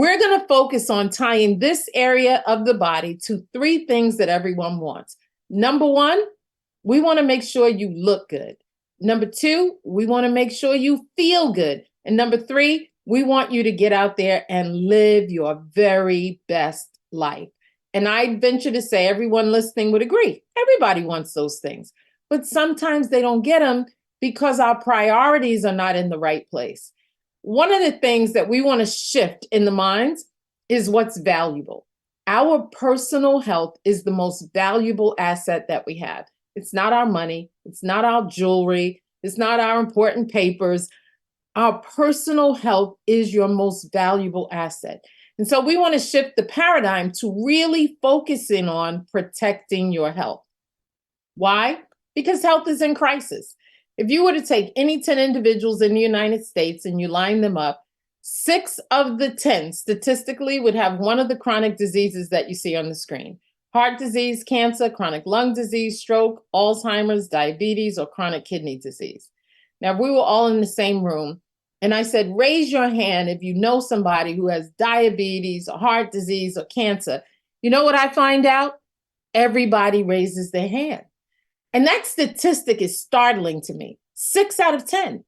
We're going to focus on tying this area of the body to three things that everyone wants. Number one, we want to make sure you look good. Number two, we want to make sure you feel good. And number three, we want you to get out there and live your very best life. And I venture to say everyone listening would agree. Everybody wants those things, but sometimes they don't get them because our priorities are not in the right place. One of the things that we want to shift in the minds is what's valuable. Our personal health is the most valuable asset that we have. It's not our money. It's not our jewelry. It's not our important papers. Our personal health is your most valuable asset. And so we want to shift the paradigm to really focusing on protecting your health. Why? Because health is in crisis. If you were to take any 10 individuals in the United States and you line them up, 6 of the 10 statistically would have one of the chronic diseases that you see on the screen. Heart disease, cancer, chronic lung disease, stroke, Alzheimer's, diabetes, or chronic kidney disease. Now, if we were all in the same room and I said, raise your hand if you know somebody who has diabetes or heart disease or cancer, you know what I find out? Everybody raises their hand. And that statistic is startling to me. 6 out of 10,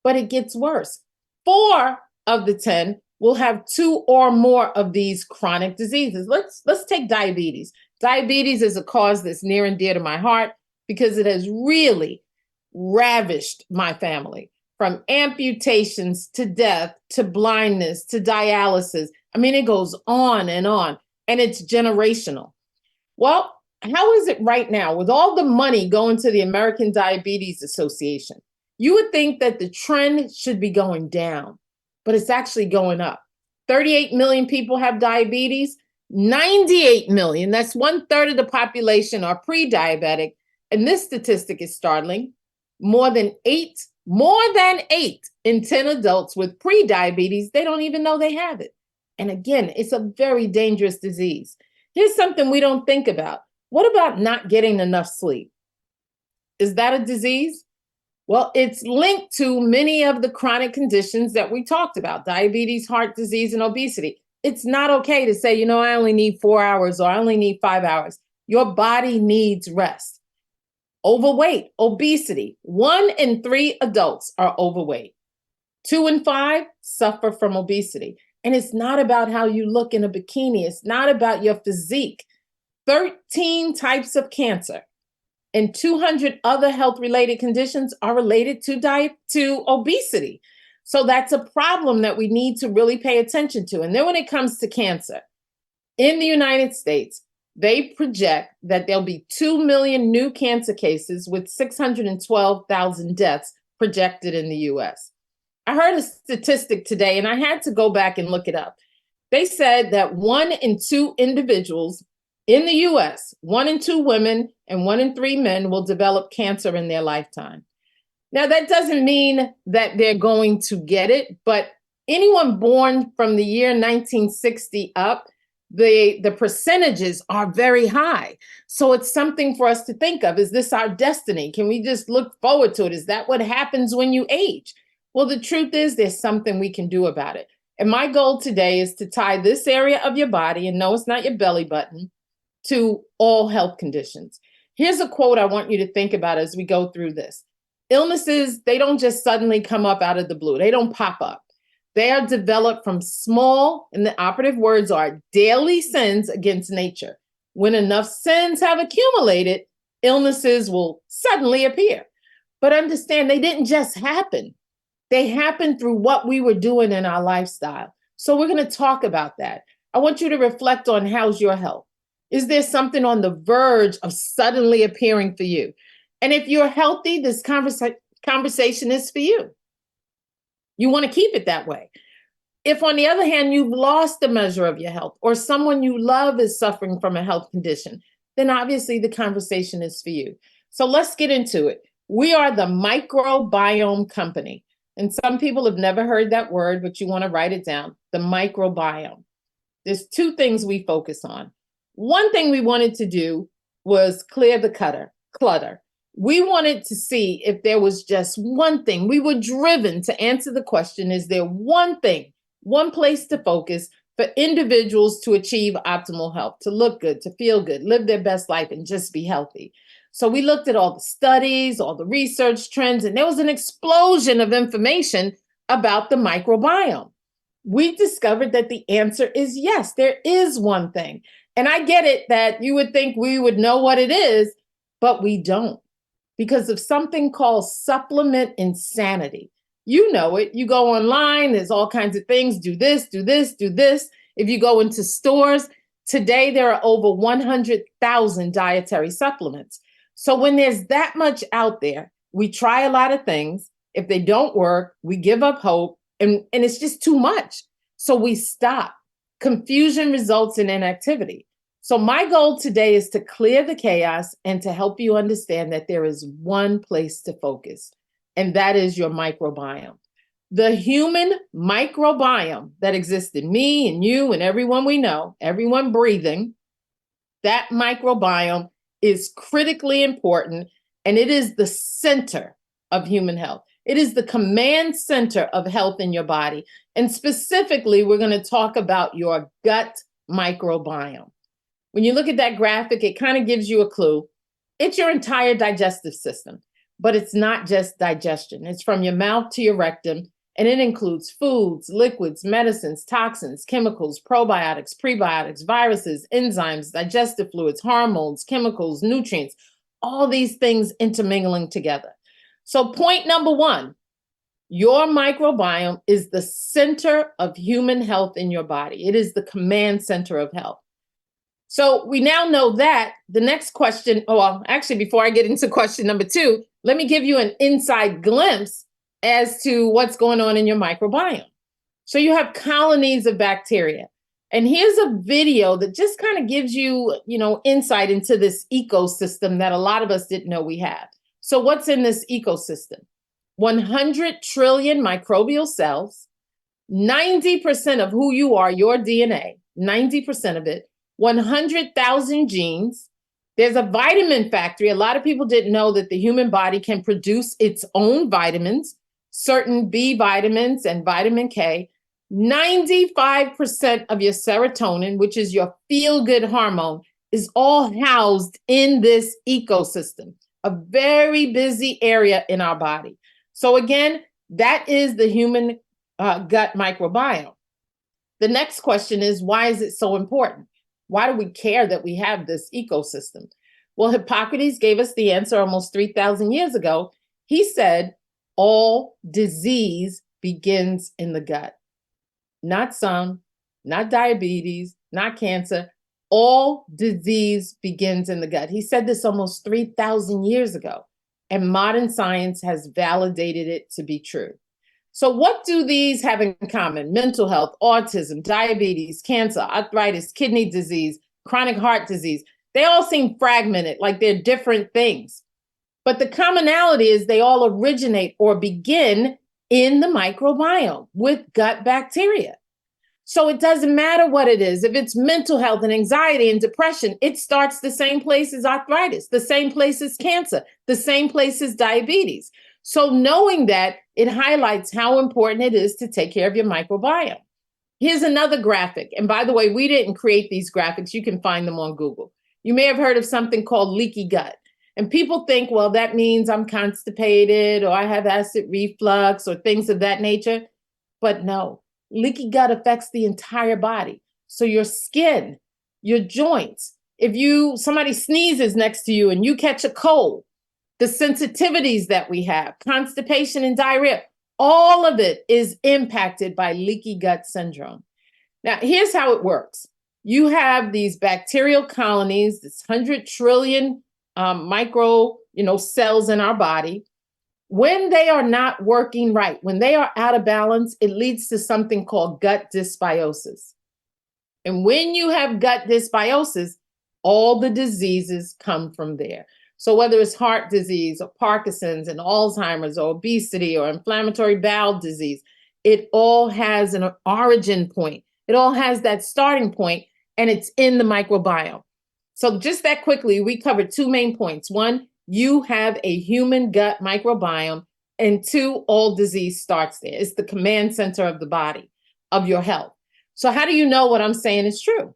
but it gets worse. 4 of the 10 will have 2 or more of these chronic diseases. Let's take diabetes. Diabetes is a cause that's near and dear to my heart because it has really ravished my family, from amputations to death to blindness to dialysis. I mean, it goes on, and it's generational. Well, how is it right now with all the money going to the American Diabetes Association? You would think that the trend should be going down, but it's actually going up. 38 million people have diabetes. 98 million, that's 1/3 of the population, are pre-diabetic. And this statistic is startling. More than 8 in 10 adults with pre-diabetes, they don't even know they have it. And again, it's a very dangerous disease. Here's something we don't think about. What about not getting enough sleep? Is that a disease? Well, it's linked to many of the chronic conditions that we talked about, diabetes, heart disease, and obesity. It's not okay to say, I only need 4 hours or I only need 5 hours. Your body needs rest. Overweight, obesity. 1 in 3 adults are overweight. 2 in 5 suffer from obesity. And it's not about how you look in a bikini. It's not about your physique. 13 types of cancer and 200 other health-related conditions are related to obesity. So that's a problem that we need to really pay attention to. And then when it comes to cancer, in the United States, they project that there'll be 2 million new cancer cases with 612,000 deaths projected in the US. I heard a statistic today, and I had to go back and look it up. They said that 1 in 2 individuals in the US, 1 in 2 women and 1 in 3 men will develop cancer in their lifetime. Now, that doesn't mean that they're going to get it, but anyone born from the year 1960 up, the percentages are very high. So it's something for us to think of. Is this our destiny? Can we just look forward to it? Is that what happens when you age? Well, the truth is there's something we can do about it. And my goal today is to tie this area of your body, and no, it's not your belly button, to all health conditions. Here's a quote I want you to think about as we go through this. Illnesses, they don't just suddenly come up out of the blue. They don't pop up. They are developed from small, and the operative words are daily sins against nature. When enough sins have accumulated, illnesses will suddenly appear. But understand, they didn't just happen. They happened through what we were doing in our lifestyle. So we're going to talk about that. I want you to reflect on how's your health. Is there something on the verge of suddenly appearing for you? And if you're healthy, this conversation is for you. You want to keep it that way. If, on the other hand, you've lost the measure of your health, or someone you love is suffering from a health condition, then obviously the conversation is for you. So let's get into it. We are the Microbiome Company. And some people have never heard that word, but you want to write it down, the microbiome. There's 2 things we focus on. One thing we wanted to do was clear the clutter. We wanted to see if there was just one thing. We were driven to answer the question, is there one thing, one place to focus, for individuals to achieve optimal health, to look good, to feel good, live their best life, and just be healthy. So we looked at all the studies, all the research trends, and there was an explosion of information about the microbiome. We discovered that the answer is yes, there is one thing. And I get it that you would think we would know what it is, but we don't, because of something called supplement insanity. You know it. You go online, there's all kinds of things. Do this, do this, do this. If you go into stores, today there are over 100,000 dietary supplements. So when there's that much out there, we try a lot of things. If they don't work, we give up hope, and it's just too much. So we stop. Confusion results in inactivity. So my goal today is to clear the chaos and to help you understand that there is one place to focus, and that is your microbiome. The human microbiome that exists in me and you and everyone we know, everyone breathing, that microbiome is critically important, and it is the center of human health. It is the command center of health in your body. And specifically, we're going to talk about your gut microbiome. When you look at that graphic, it kind of gives you a clue. It's your entire digestive system, but it's not just digestion. It's from your mouth to your rectum, and it includes foods, liquids, medicines, toxins, chemicals, probiotics, prebiotics, viruses, enzymes, digestive fluids, hormones, chemicals, nutrients, all these things intermingling together. So point number one, your microbiome is the center of human health in your body. It is the command center of health. So we now know that. The next question, actually, before I get into question number two, let me give you an inside glimpse as to what's going on in your microbiome. So you have colonies of bacteria. And here's a video that just kind of gives you, insight into this ecosystem that a lot of us didn't know we have. So what's in this ecosystem? 100 trillion microbial cells, 90% of who you are, your DNA, 90% of it, 100,000 genes. There's a vitamin factory. A lot of people didn't know that the human body can produce its own vitamins, certain B vitamins and vitamin K. 95% of your serotonin, which is your feel-good hormone, is all housed in this ecosystem, a very busy area in our body. So again, that is the human gut microbiome. The next question is, why is it so important? Why do we care that we have this ecosystem? Well, Hippocrates gave us the answer almost 3,000 years ago. He said, all disease begins in the gut. Not some, not diabetes, not cancer. All disease begins in the gut. He said this almost 3,000 years ago, and modern science has validated it to be true. So what do these have in common? Mental health, autism, diabetes, cancer, arthritis, kidney disease, chronic heart disease. They all seem fragmented, like they're different things. But the commonality is they all originate or begin in the microbiome with gut bacteria. So it doesn't matter what it is. If it's mental health and anxiety and depression, it starts the same place as arthritis, the same place as cancer, the same place as diabetes. So knowing that, it highlights how important it is to take care of your microbiome. Here's another graphic. And by the way, we didn't create these graphics. You can find them on Google. You may have heard of something called leaky gut. And people think, well, that means I'm constipated or I have acid reflux or things of that nature. But no, leaky gut affects the entire body. So your skin, your joints, if somebody sneezes next to you and you catch a cold, the sensitivities that we have, constipation and diarrhea, all of it is impacted by leaky gut syndrome. Now, here's how it works. You have these bacterial colonies, this 100 trillion micro, cells in our body. When they are not working right, when they are out of balance, it leads to something called gut dysbiosis. And when you have gut dysbiosis, all the diseases come from there. So whether it's heart disease or Parkinson's and Alzheimer's or obesity or inflammatory bowel disease, it all has an origin point. It all has that starting point, and it's in the microbiome. So just that quickly, we covered two main points. One, you have a human gut microbiome, and two, all disease starts there. It's the command center of the body, of your health. So how do you know what I'm saying is true?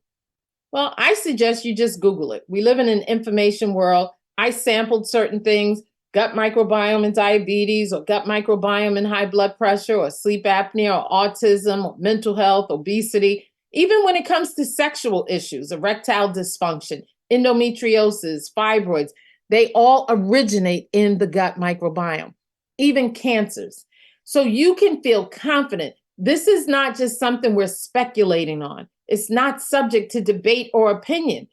Well, I suggest you just Google it. We live in an information world. I sampled certain things, gut microbiome and diabetes, or gut microbiome and high blood pressure, or sleep apnea, or autism, or mental health, obesity. Even when it comes to sexual issues, erectile dysfunction, endometriosis, fibroids, they all originate in the gut microbiome, even cancers. So you can feel confident. This is not just something we're speculating on. It's not subject to debate or opinion.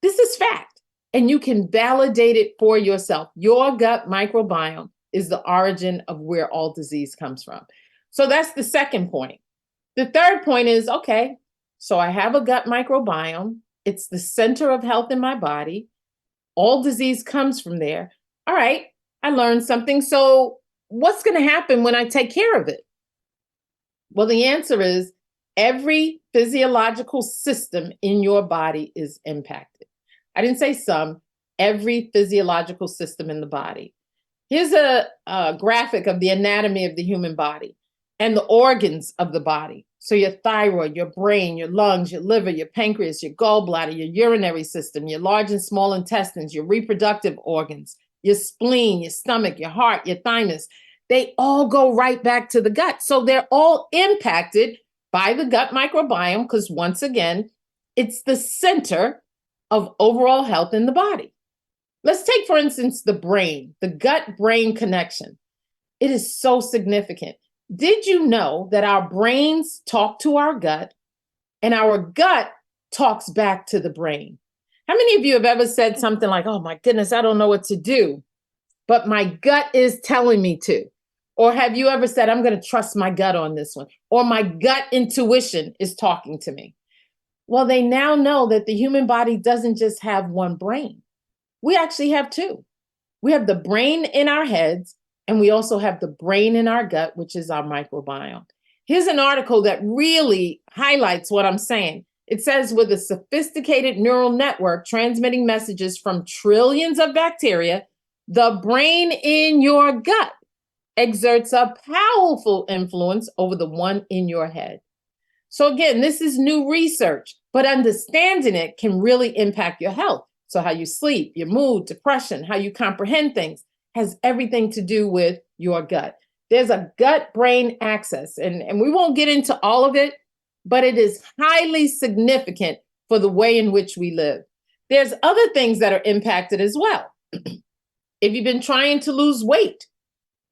This is fact, and you can validate it for yourself. Your gut microbiome is the origin of where all disease comes from. So that's the second point. The third point is, okay, so I have a gut microbiome. It's the center of health in my body. All disease comes from there. All right, I learned something. So what's going to happen when I take care of it? Well, the answer is every physiological system in your body is impacted. I didn't say some, every physiological system in the body. Here's a graphic of the anatomy of the human body and the organs of the body. So your thyroid, your brain, your lungs, your liver, your pancreas, your gallbladder, your urinary system, your large and small intestines, your reproductive organs, your spleen, your stomach, your heart, your thymus. They all go right back to the gut. So they're all impacted by the gut microbiome because, once again, it's the center of overall health in the body. Let's take, for instance, the brain, the gut-brain connection. It is so significant. Did you know that our brains talk to our gut and our gut talks back to the brain? How many of you have ever said something like, oh my goodness, I don't know what to do, but my gut is telling me to? Or have you ever said, I'm going to trust my gut on this one? Or my gut intuition is talking to me? Well, they now know that the human body doesn't just have one brain. We actually have two. We have the brain in our heads, and we also have the brain in our gut, which is our microbiome. Here's an article that really highlights what I'm saying. It says, with a sophisticated neural network transmitting messages from trillions of bacteria, the brain in your gut exerts a powerful influence over the one in your head. So again, this is new research, but understanding it can really impact your health. So how you sleep, your mood, depression, how you comprehend things has everything to do with your gut. There's a gut-brain axis, and we won't get into all of it, but it is highly significant for the way in which we live. There's other things that are impacted as well. If you've been trying to lose weight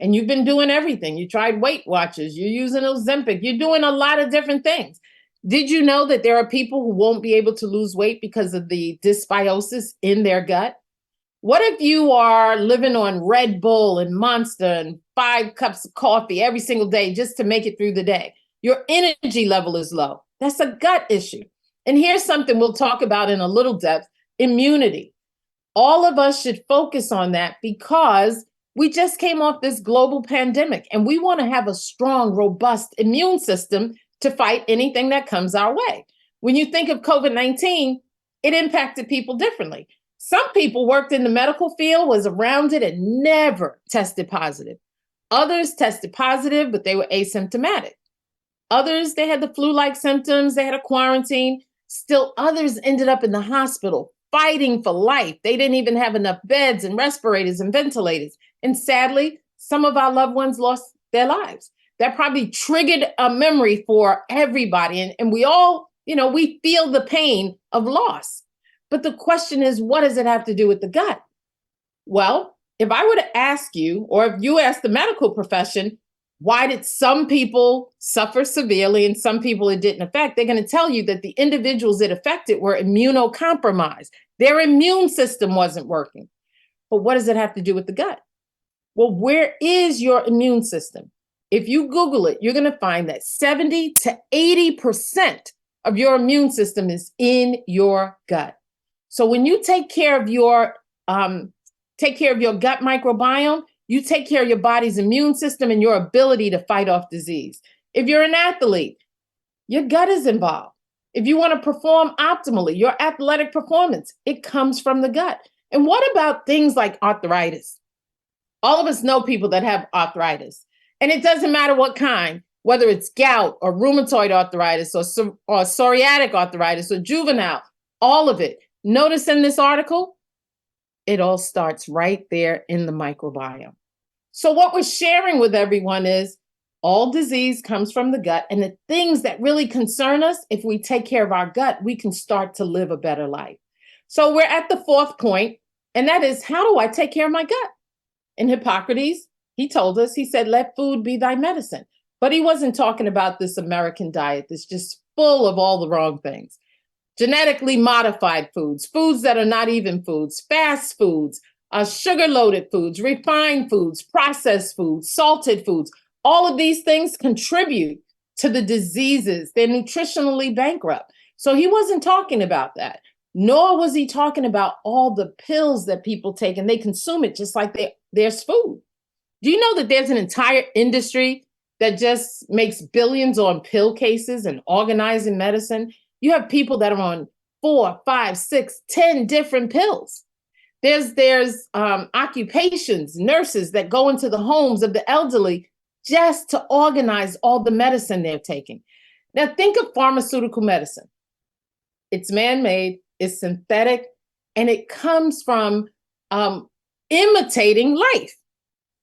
and you've been doing everything, you tried Weight Watchers, you're using Ozempic, you're doing a lot of different things. Did you know that there are people who won't be able to lose weight because of the dysbiosis in their gut? What if you are living on Red Bull and Monster and 5 cups of coffee every single day just to make it through the day? Your energy level is low. That's a gut issue. And here's something we'll talk about in a little depth: immunity. All of us should focus on that because we just came off this global pandemic and we want to have a strong, robust immune system to fight anything that comes our way. When you think of COVID-19, it impacted people differently. Some people worked in the medical field, was around it, and never tested positive. Others tested positive, but they were asymptomatic. Others, they had the flu-like symptoms, they had a quarantine. Still others ended up in the hospital fighting for life. They didn't even have enough beds and respirators and ventilators. And sadly, some of our loved ones lost their lives. That probably triggered a memory for everybody. And we all, we feel the pain of loss. But the question is, what does it have to do with the gut? Well, if I were to ask you, or if you ask the medical profession, why did some people suffer severely and some people it didn't affect? They're going to tell you that the individuals it affected were immunocompromised. Their immune system wasn't working. But what does it have to do with the gut? Well, where is your immune system? If you Google it, you're going to find that 70 to 80% of your immune system is in your gut. So when you take care of your gut microbiome, you take care of your body's immune system and your ability to fight off disease. If you're an athlete, your gut is involved. If you want to perform optimally, your athletic performance, it comes from the gut. And what about things like arthritis? All of us know people that have arthritis, and it doesn't matter what kind. whether it's gout or rheumatoid arthritis or psoriatic arthritis or juvenile, all of it. Notice in this article, it all starts right there in the microbiome. So what we're sharing with everyone is all disease comes from the gut, and the things that really concern us, if we take care of our gut, we can start to live a better life. So we're at the fourth point, and that is, how do I take care of my gut? In Hippocrates, he told us, he said, let food be thy medicine. But he wasn't talking about this American diet that's just full of all the wrong things. Genetically modified foods, foods that are not even foods, fast foods, sugar-loaded foods, refined foods, processed foods, salted foods. All of these things contribute to the diseases. They're nutritionally bankrupt. So he wasn't talking about that. Nor was he talking about all the pills that people take and they consume it just like there's food. Do you know that there's an entire industry that just makes billions on pill cases and organizing medicine? You have people that are on 4, 5, 6, 10 different pills. There's occupations, nurses that go into the homes of the elderly just to organize all the medicine they're taking. Now think of pharmaceutical medicine. It's man-made, it's synthetic, and it comes from imitating life.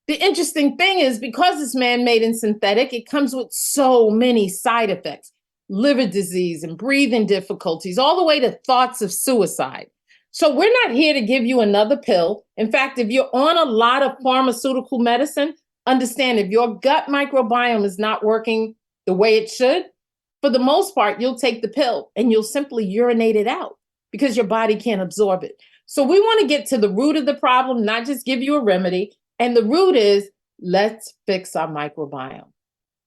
The interesting thing is, because it's man-made and synthetic, it comes with so many side effects, liver disease and breathing difficulties, all the way to thoughts of suicide. So we're not here to give you another pill. In fact, if you're on a lot of pharmaceutical medicine, understand if your gut microbiome is not working the way it should, for the most part, you'll take the pill and you'll simply urinate it out because your body can't absorb it. So we want to get to the root of the problem, not just give you a remedy. And the root is, let's fix our microbiome.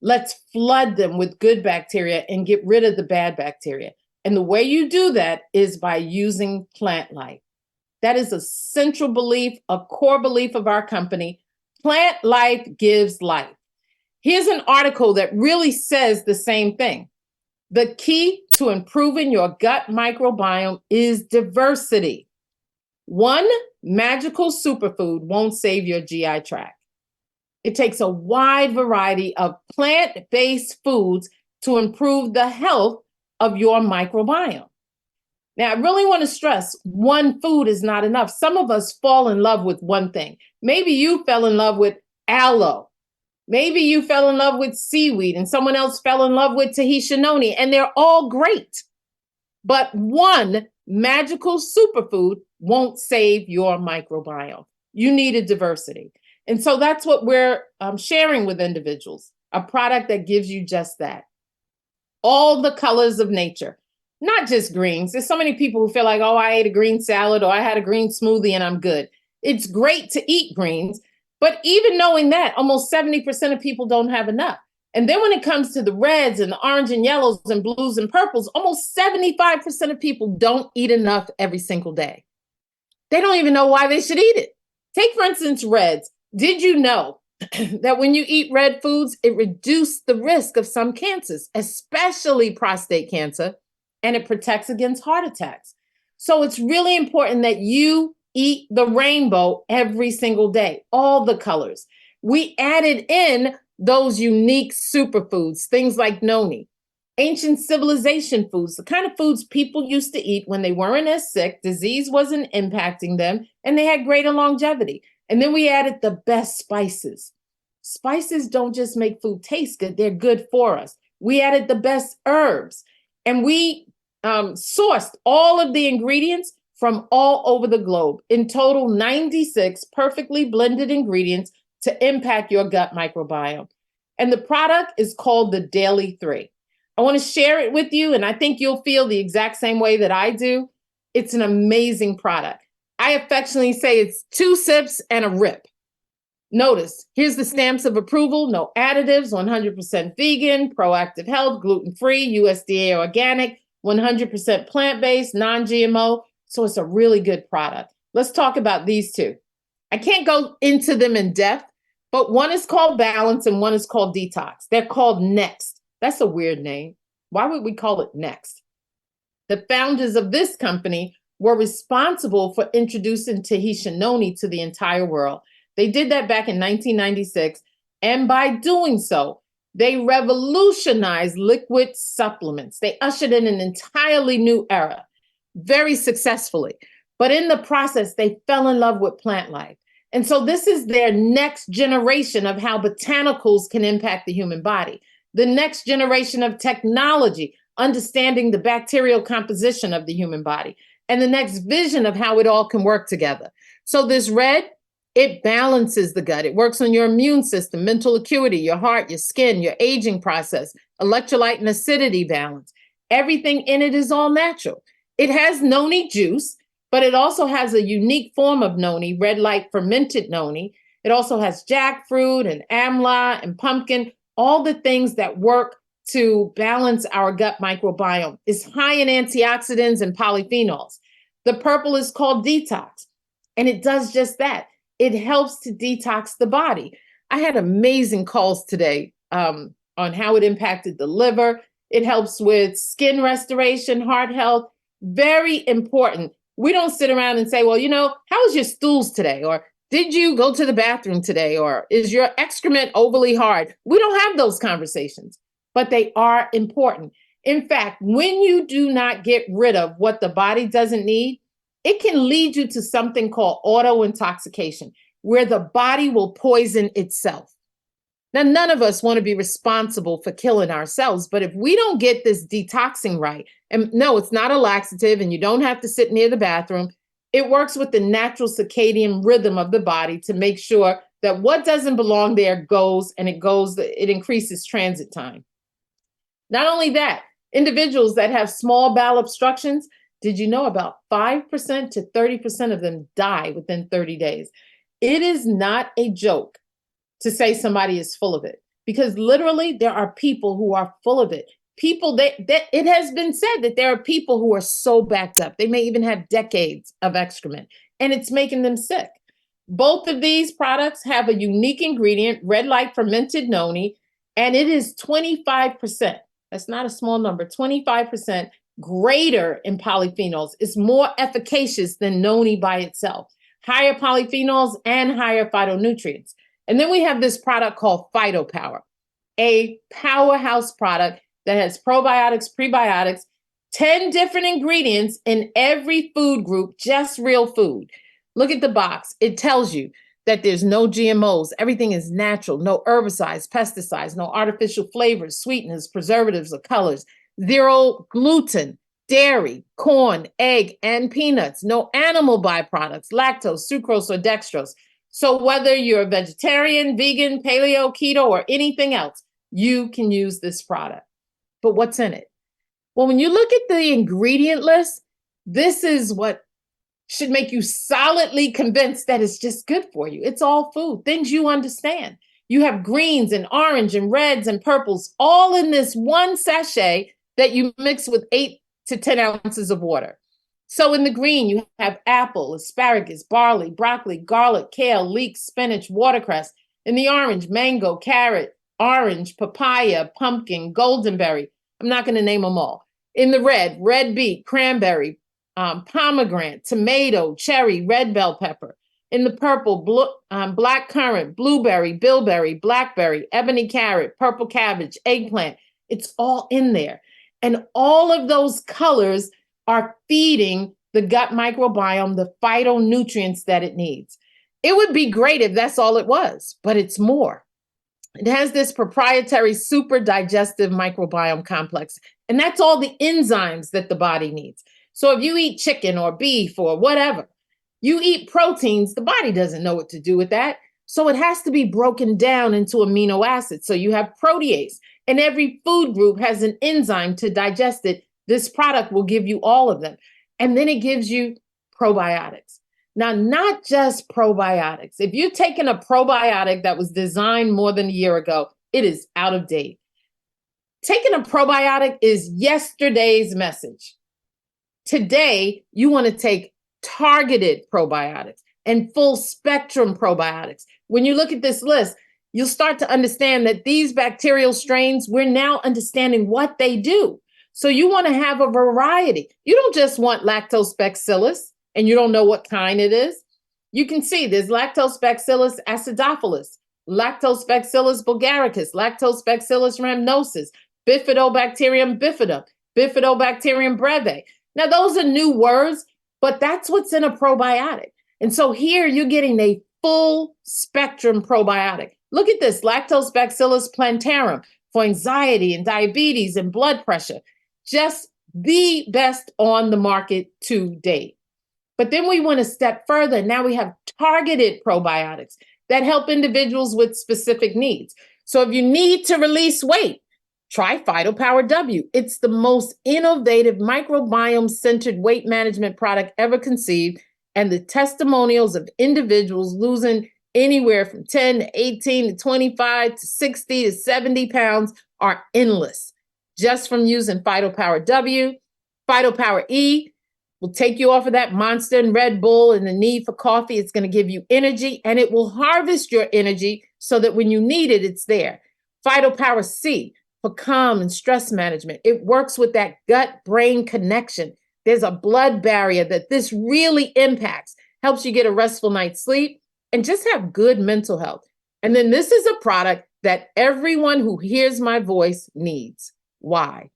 Let's flood them with good bacteria and get rid of the bad bacteria. And the way you do that is by using Plant Life. That is a central belief, a core belief of our company. Plant Life gives life. Here's an article that really says the same thing. The key to improving your gut microbiome is diversity. One magical superfood won't save your GI tract. It takes a wide variety of plant-based foods to improve the health of your microbiome. Now, I really want to stress, one food is not enough. Some of us fall in love with one thing. Maybe you fell in love with aloe. Maybe you fell in love with seaweed and someone else fell in love with Tahitian noni, and they're all great. But one magical superfood won't save your microbiome. You need a diversity. And so that's what we're sharing with individuals, a product that gives you just that. All the colors of nature, not just greens. There's so many people who feel like, oh, I ate a green salad or I had a green smoothie and I'm good. It's great to eat greens, but even knowing that, almost 70% of people don't have enough. And then when it comes to the reds and the orange and yellows and blues and purples, almost 75% of people don't eat enough every single day. They don't even know why they should eat it. Take, for instance, reds. Did you know that when you eat red foods, it reduces the risk of some cancers, especially prostate cancer, and it protects against heart attacks? So it's really important that you eat the rainbow every single day, all the colors. We added in those unique superfoods, things like noni, ancient civilization foods, the kind of foods people used to eat when they weren't as sick, disease wasn't impacting them, and they had greater longevity. And then we added the best spices. Spices don't just make food taste good, they're good for us. We added the best herbs, and we sourced all of the ingredients from all over the globe. In total, 96 perfectly blended ingredients to impact your gut microbiome. And the product is called the Daily 3. I want to share it with you, and I think you'll feel the exact same way that I do. It's an amazing product. I affectionately say it's 2 sips and a rip. Notice, here's the stamps of approval: no additives, 100% vegan, proactive health, gluten-free, USDA organic, 100% plant-based, non-GMO. So it's a really good product. Let's talk about these two. I can't go into them in depth, but one is called Balance and one is called Detox. They're called Next. That's a weird name. Why would we call it Next? The founders of this company were responsible for introducing Tahitian noni to the entire world. They did that back in 1996. And by doing so, They revolutionized liquid supplements. They ushered in an entirely new era, very successfully. But in the process, they fell in love with plant life. And so this is their next generation of how botanicals can impact the human body. The next generation of technology, understanding the bacterial composition of the human body, and the next vision of how it all can work together. So this red, it balances the gut. It works on your immune system, mental acuity, your heart, your skin, your aging process, electrolyte and acidity balance. Everything in it is all natural. It has noni juice, but it also has a unique form of noni, red light fermented noni. It also has jackfruit and amla and pumpkin, all the things that work to balance our gut microbiome. It's high in antioxidants and polyphenols. The purple is called detox, and it does just that. It helps to detox the body. I had amazing calls today on how it impacted the liver. It helps with skin restoration, heart health. Very important. We don't sit around and say, well, how was your stools today? Or did you go to the bathroom today? Or is your excrement overly hard? We don't have those conversations, but they are important. In fact, when you do not get rid of what the body doesn't need, it can lead you to something called auto-intoxication, where the body will poison itself. Now, none of us want to be responsible for killing ourselves, but if we don't get this detoxing right, and no, it's not a laxative and you don't have to sit near the bathroom, it works with the natural circadian rhythm of the body to make sure that what doesn't belong there goes, and it increases transit time. Not only that, individuals that have small bowel obstructions, did you know about 5% to 30% of them die within 30 days? It is not a joke to say somebody is full of it, because literally there are people who are full of it. People that it has been said that there are people who are so backed up. They may even have decades of excrement, and it's making them sick. Both of these products have a unique ingredient, red light fermented noni, and it is 25%. That's not a small number, 25% greater in polyphenols. It's more efficacious than noni by itself. Higher polyphenols and higher phytonutrients. And then we have this product called PhytoPower, a powerhouse product that has probiotics, prebiotics, 10 different ingredients in every food group, just real food. Look at the box. It tells you that there's no GMOs. Everything is natural, no herbicides, pesticides, no artificial flavors, sweeteners, preservatives, or colors, zero gluten, dairy, corn, egg, and peanuts, no animal byproducts, lactose, sucrose, or dextrose. So whether you're a vegetarian, vegan, paleo, keto, or anything else, you can use this product. But what's in it? Well, when you look at the ingredient list, this is what should make you solidly convinced that it's just good for you. It's all food, things you understand. You have greens and orange and reds and purples all in this one sachet that you mix with 8 to 10 ounces of water. So in the green, you have apple, asparagus, barley, broccoli, garlic, kale, leek, spinach, watercress. In the orange, mango, carrot, orange, papaya, pumpkin, goldenberry. I'm not going to name them all. In the red beet, cranberry, pomegranate, tomato, cherry, red bell pepper. In the purple, black currant, blueberry, bilberry, blackberry, ebony carrot, purple cabbage, eggplant. It's all in there. And all of those colors are feeding the gut microbiome the phytonutrients that it needs. It would be great if that's all it was, but it's more. It has this proprietary super digestive microbiome complex, and that's all the enzymes that the body needs. So if you eat chicken or beef or whatever, you eat proteins, the body doesn't know what to do with that. So it has to be broken down into amino acids. So you have protease, and every food group has an enzyme to digest it. This product will give you all of them. And then it gives you probiotics. Now, not just probiotics. If you're taking a probiotic that was designed more than a year ago, it is out of date. Taking a probiotic is yesterday's message. Today, you want to take targeted probiotics and full spectrum probiotics. When you look at this list, you'll start to understand that these bacterial strains, we're now understanding what they do. So you want to have a variety. You don't just want lactobacillus and you don't know what kind it is. You can see there's lactobacillus acidophilus, Lactobacillus bulgaricus, Lactobacillus rhamnosus, Bifidobacterium bifida, Bifidobacterium breve. Now, those are new words, but that's what's in a probiotic. And so here you're getting a full spectrum probiotic. Look at this, Lactobacillus plantarum for anxiety and diabetes and blood pressure. Just the best on the market to date. But then we want to step further. Now we have targeted probiotics that help individuals with specific needs. So if you need to release weight, try PhytoPower W. It's the most innovative microbiome-centered weight management product ever conceived, and the testimonials of individuals losing anywhere from 10 to 18 to 25 to 60 to 70 pounds are endless just from using PhytoPower W. PhytoPower E will take you off of that Monster and Red Bull and the need for coffee. It's going to give you energy, and it will harvest your energy so that when you need it, it's there. PhytoPower C for calm and stress management. It works with that gut-brain connection. There's a blood barrier that this really impacts, helps you get a restful night's sleep, and just have good mental health. And then this is a product that everyone who hears my voice needs. Why?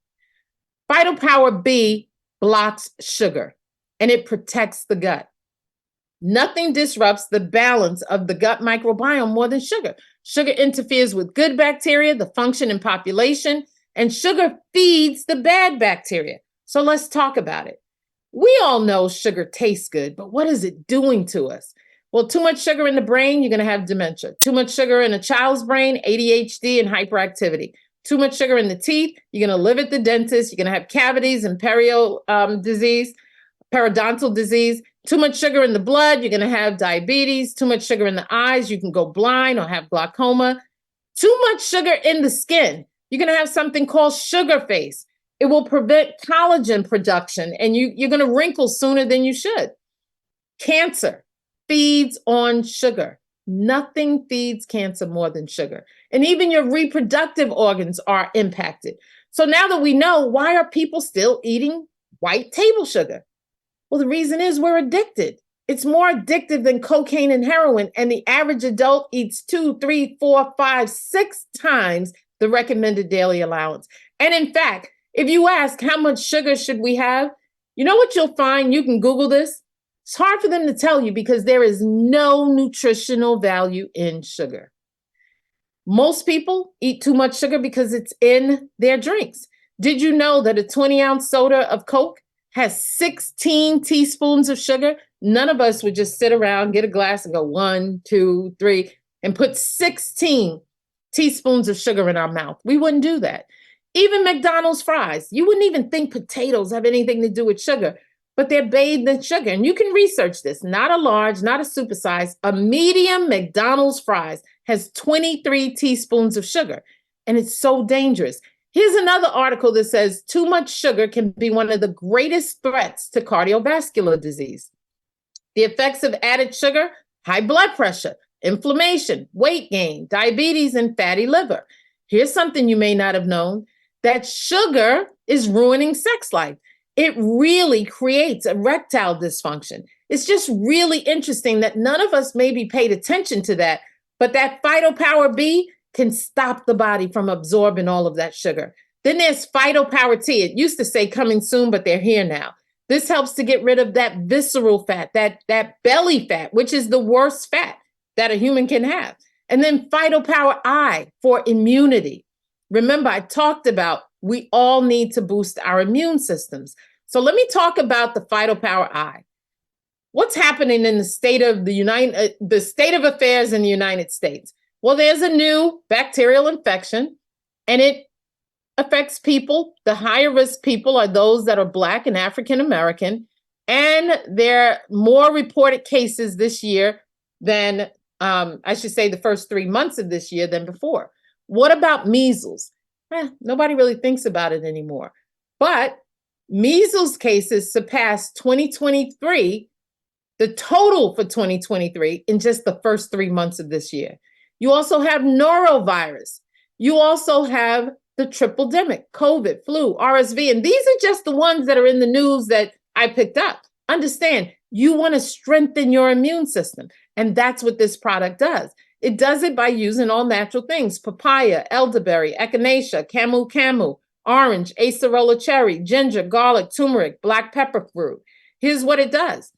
PhytoPower B blocks sugar, and it protects the gut. Nothing disrupts the balance of the gut microbiome more than sugar. Sugar interferes with good bacteria, the function and population, and sugar feeds the bad bacteria. So let's talk about it. We all know sugar tastes good, but what is it doing to us? Well, too much sugar in the brain, you're going to have dementia. Too much sugar in a child's brain, ADHD and hyperactivity. Too much sugar in the teeth, you're going to live at the dentist, you're going to have cavities and periodontal disease. Too much sugar in the blood, you're going to have diabetes. Too much sugar in the eyes, you can go blind or have glaucoma. Too much sugar in the skin, you're going to have something called sugar face. It will prevent collagen production, and you're going to wrinkle sooner than you should. Cancer feeds on sugar. Nothing feeds cancer more than sugar. And even your reproductive organs are impacted. So now that we know, why are people still eating white table sugar? Well, the reason is we're addicted. It's more addictive than cocaine and heroin, and the average adult eats 2, 3, 4, 5, 6 times the recommended daily allowance. And in fact, if you ask how much sugar should we have, you know what you'll find? You can Google this. It's hard for them to tell you because there is no nutritional value in sugar. Most people eat too much sugar because it's in their drinks. Did you know that a 20-ounce soda of Coke has 16 teaspoons of sugar? None of us would just sit around, get a glass and go 1, 2, 3, and put 16 teaspoons of sugar in our mouth. We wouldn't do that. Even McDonald's fries, you wouldn't even think potatoes have anything to do with sugar, but they're bathed in sugar. And you can research this, not a large, not a supersize, a medium McDonald's fries has 23 teaspoons of sugar, and it's so dangerous. Here's another article that says too much sugar can be one of the greatest threats to cardiovascular disease. The effects of added sugar: high blood pressure, inflammation, weight gain, diabetes, and fatty liver. Here's something you may not have known, that sugar is ruining sex life. It really creates erectile dysfunction. It's just really interesting that none of us maybe paid attention to that, but that PhytoPower B can stop the body from absorbing all of that sugar. Then there's PhytoPower T. It used to say coming soon, but they're here now. This helps to get rid of that visceral fat, that belly fat, which is the worst fat that a human can have. And then PhytoPower I for immunity. Remember, I talked about we all need to boost our immune systems. So let me talk about the PhytoPower I. What's happening in the state of the state of affairs in the United States? Well, there's a new bacterial infection, and it affects people. The higher risk people are those that are Black and African American, and there are more reported cases this year than, I should say, the first 3 months of this year than before. What about measles? Nobody really thinks about it anymore. But measles cases surpassed 2023, the total for 2023, in just the first 3 months of this year. You also have norovirus. You also have the triple demic, COVID, flu, RSV, and these are just the ones that are in the news that I picked up. Understand, you want to strengthen your immune system, and that's what this product does. It does it by using all natural things: papaya, elderberry, echinacea, camu, orange, acerola cherry, ginger, garlic, turmeric, black pepper fruit. Here's what it does.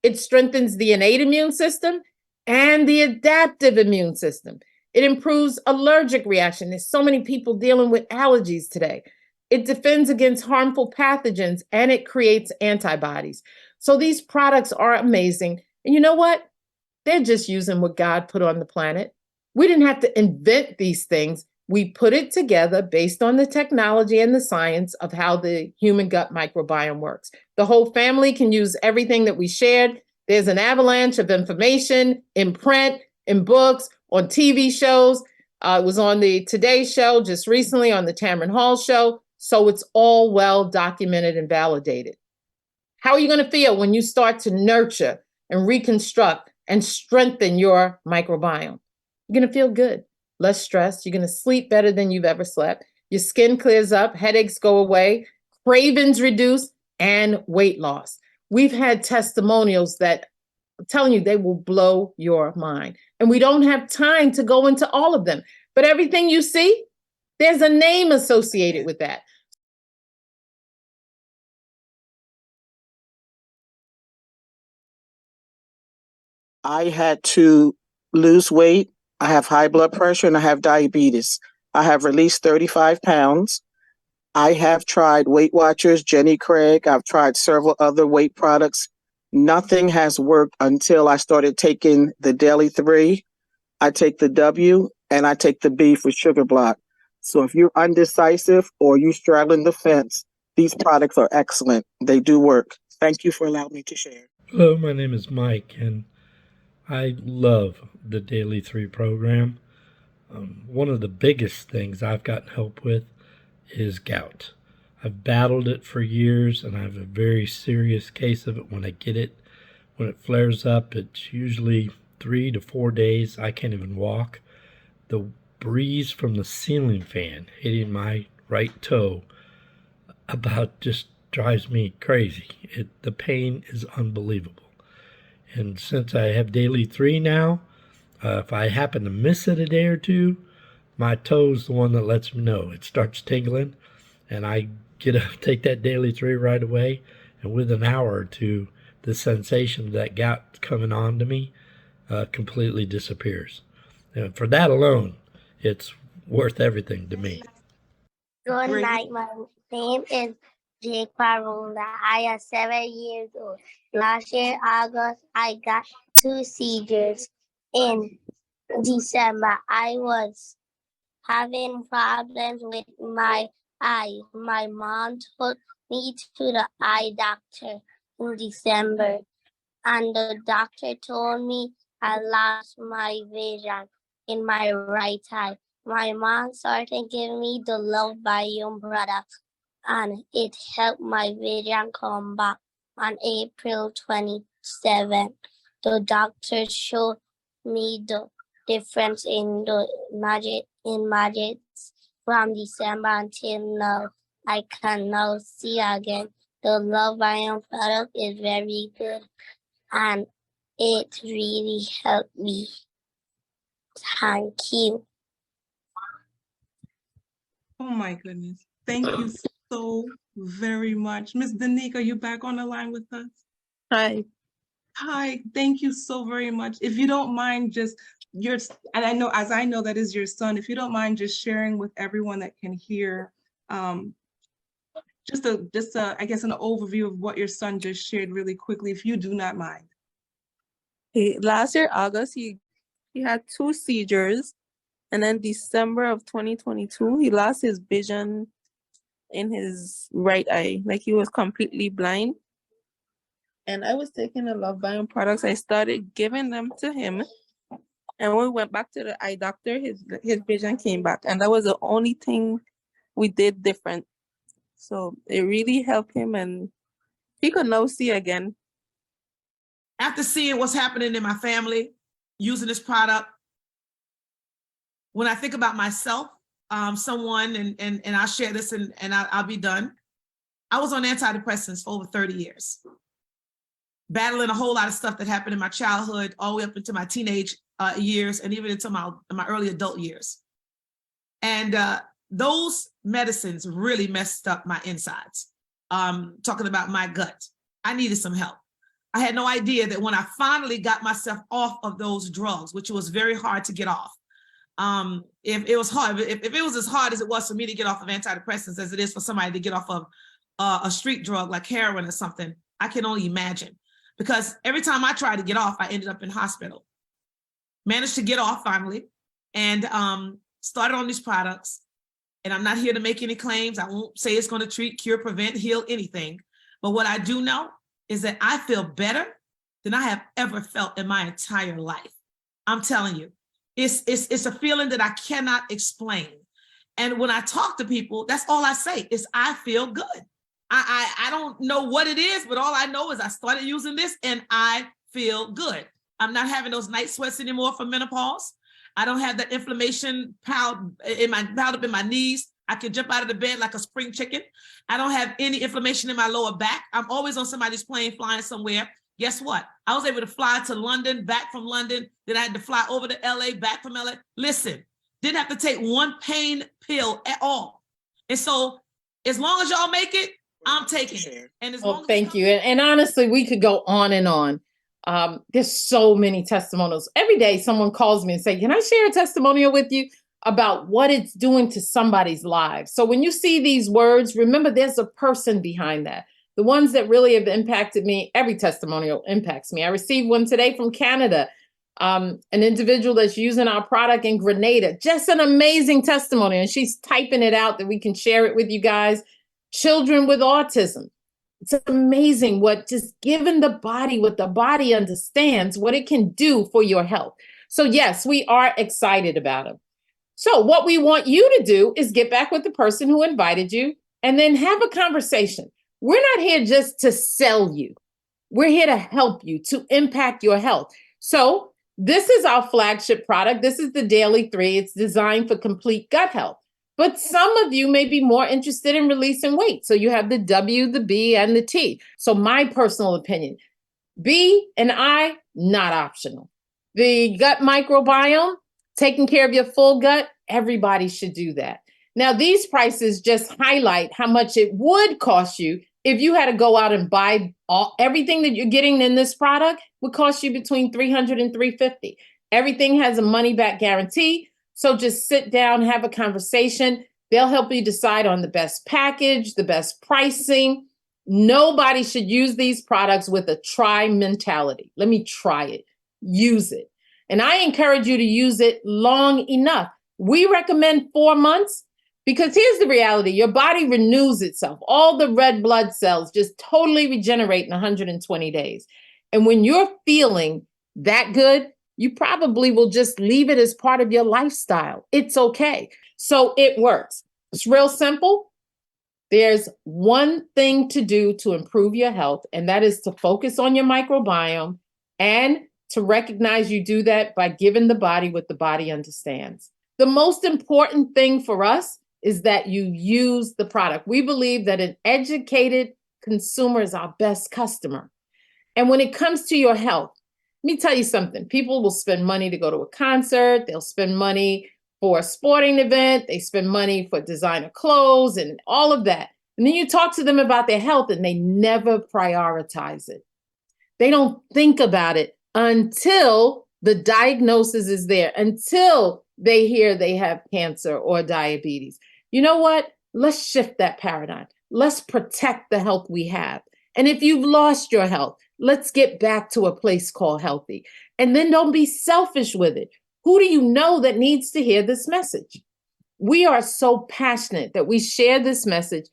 It strengthens the innate immune system and the adaptive immune system. It improves allergic reaction. There's so many people dealing with allergies today. It defends against harmful pathogens and it creates antibodies. So these products are amazing. And you know what? They're just using what God put on the planet. We didn't have to invent these things. We put it together based on the technology and the science of how the human gut microbiome works. The whole family can use everything that we shared. There's an avalanche of information in print, in books, on TV shows. It was on the Today Show just recently, on the Tamron Hall Show. So it's all well documented and validated. How are you going to feel when you start to nurture and reconstruct and strengthen your microbiome? You're going to feel good, less stressed. You're going to sleep better than you've ever slept. Your skin clears up, headaches go away, cravings reduce, and weight loss. We've had testimonials that I'm telling you, they will blow your mind. And we don't have time to go into all of them. But everything you see, there's a name associated with that. I had to lose weight. I have high blood pressure and I have diabetes. I have released 35 pounds. I have tried Weight Watchers, Jenny Craig. I've tried several other weight products. Nothing has worked until I started taking the Daily 3. I take the W and I take the B for sugar block. So if you're undecisive or you're straddling the fence, these products are excellent. They do work. Thank you for allowing me to share. Hello, my name is Mike, and I love the Daily 3 program. One of the biggest things I've gotten help with is gout. I've battled it for years, and I have a very serious case of it when I get it. When it flares up, it's usually 3 to 4 days. I can't even walk. The breeze from the ceiling fan hitting my right toe about just drives me crazy. The pain is unbelievable. And since I have Daily 3 now, if I happen to miss it a day or two, my toe's the one that lets me know. It starts tingling, and I take that Daily 3 right away, and within an hour or two, the sensation of that gout coming on to me completely disappears. And for that alone, it's worth everything to me. Good night. My name is Jake Parunda. I am 7 years old. Last year, August, I got 2 seizures. In December, I was having problems with my eye. My mom took me to the eye doctor in December, and the doctor told me I lost my vision in my right eye. My mom started giving me the Love Biome product, and it helped my vision come back on April 27th. The doctor showed me the difference in the magics from December until now. I can now see again. The Love Biome product is very good, and it really helped me. Thank you. Oh my goodness. Thank you so very much. Ms. Danique, are you back on the line with us? Hi. Hi, thank you so very much. If you don't mind just and I know that is your son, if you don't mind just sharing with everyone that can hear, just I guess an overview of what your son just shared really quickly, if you do not mind. Last year, August, he had 2 seizures. And then December of 2022, he lost his vision in his right eye. Like, he was completely blind. And I was taking the Love Biome products. I started giving them to him. And when we went back to the eye doctor, his vision came back. And that was the only thing we did different. So it really helped him, and he could now see again. After seeing what's happening in my family, using this product, when I think about myself, someone, and I'll share this and I'll be done. I was on antidepressants for over 30 years, battling a whole lot of stuff that happened in my childhood all the way up into my teenage years and even into my early adult years. And those medicines really messed up my insides. Talking about my gut, I needed some help. I had no idea that when I finally got myself off of those drugs, which was very hard to get off, if it was hard, if it was as hard as it was for me to get off of antidepressants as it is for somebody to get off of a street drug like heroin or something, I can only imagine. Because every time I tried to get off, I ended up in hospital. Managed to get off finally, and started on these products. And I'm not here to make any claims. I won't say it's going to treat, cure, prevent, heal anything. But what I do know is that I feel better than I have ever felt in my entire life. I'm telling you, it's a feeling that I cannot explain. And when I talk to people, that's all I say is I feel good. I don't know what it is, but all I know is I started using this and I feel good. I'm not having those night sweats anymore from menopause. I don't have that inflammation piled up in my knees. I can jump out of the bed like a spring chicken. I don't have any inflammation in my lower back. I'm always on somebody's plane flying somewhere. Guess what? I was able to fly to London, back from London. Then I had to fly over to LA, back from LA. Listen, didn't have to take one pain pill at all. And so as long as y'all make it, I'm taking it. And as long Well, as thank you. And honestly, we could go on and on. There's so many testimonials. Every day someone calls me and say, can I share a testimonial with you about what it's doing to somebody's lives? So when you see these words, remember there's a person behind that. The ones that really have impacted me, every testimonial impacts me. I received one today from Canada, an individual that's using our product in Grenada. Just an amazing testimony. And she's typing it out that we can share it with you guys. Children with autism. It's amazing what just giving the body what the body understands, what it can do for your health. So yes, we are excited about them. So what we want you to do is get back with the person who invited you and then have a conversation. We're not here just to sell you. We're here to help you, to impact your health. So this is our flagship product. This is the Daily 3. It's designed for complete gut health. But some of you may be more interested in releasing weight. So you have the W, the B, and the T. So my personal opinion, B and I, not optional. The gut microbiome, taking care of your full gut, everybody should do that. Now, these prices just highlight how much it would cost you if you had to go out and buy everything that you're getting in this product would cost you between $300 and $350. Everything has a money back guarantee. So just sit down, have a conversation. They'll help you decide on the best package, the best pricing. Nobody should use these products with a try mentality. Let me try it. Use it. And I encourage you to use it long enough. We recommend 4 months because here's the reality. Your body renews itself. All the red blood cells just totally regenerate in 120 days. And when you're feeling that good, you probably will just leave it as part of your lifestyle. It's okay. So it works. It's real simple. There's one thing to do to improve your health, and that is to focus on your microbiome and to recognize you do that by giving the body what the body understands. The most important thing for us is that you use the product. We believe that an educated consumer is our best customer. And when it comes to your health, let me tell you something. People will spend money to go to a concert. They'll spend money for a sporting event. They spend money for designer clothes and all of that. And then you talk to them about their health and they never prioritize it. They don't think about it until the diagnosis is there, until they hear they have cancer or diabetes. You know what? Let's shift that paradigm. Let's protect the health we have. And if you've lost your health, let's get back to a place called healthy. And then don't be selfish with it. Who do you know that needs to hear this message? We are so passionate that we share this message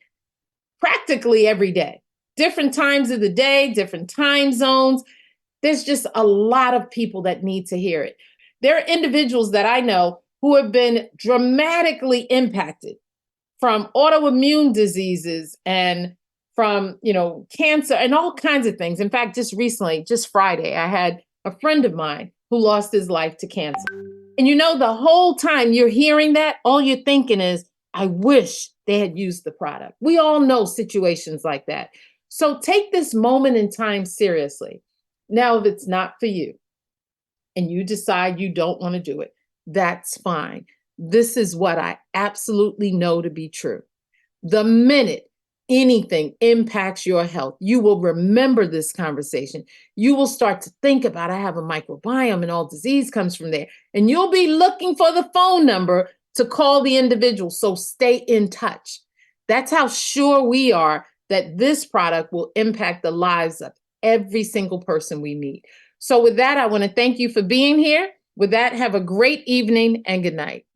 practically every day. Different times of the day, different time zones. There's just a lot of people that need to hear it. There are individuals that I know who have been dramatically impacted from autoimmune diseases and from, cancer and all kinds of things. In fact, just recently, just Friday, I had a friend of mine who lost his life to cancer. And the whole time you're hearing that, all you're thinking is, I wish they had used the product. We all know situations like that. So take this moment in time seriously. Now, if it's not for you, and you decide you don't want to do it, that's fine. This is what I absolutely know to be true. The minute anything impacts your health, you will remember this conversation. You will start to think about, I have a microbiome and all disease comes from there. And you'll be looking for the phone number to call the individual. So stay in touch. That's how sure we are that this product will impact the lives of every single person we meet. So with that, I want to thank you for being here. With that, have a great evening and good night.